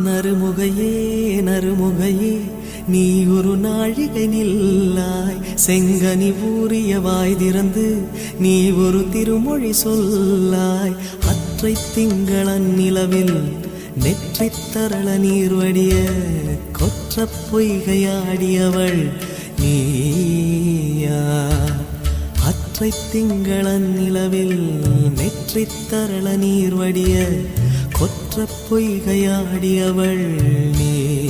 நறுமுகையே நறுமுகையே நீ ஒரு நாழிகை நில்லாய், செங்கனி ஊறிய வாய் திறந்து நீ ஒரு திருமொழி சொல்லாய். அற்றை திங்களன் நிலவில் நெற்றித் தரள நீர் வடிய கொற்ற பொய்கையாடியவள் நீயா. அற்றை திங்களன் நிலவில் நெற்றித் தரள நீர் வடிய கொற்ற பொய்கையாடியவள் நீ.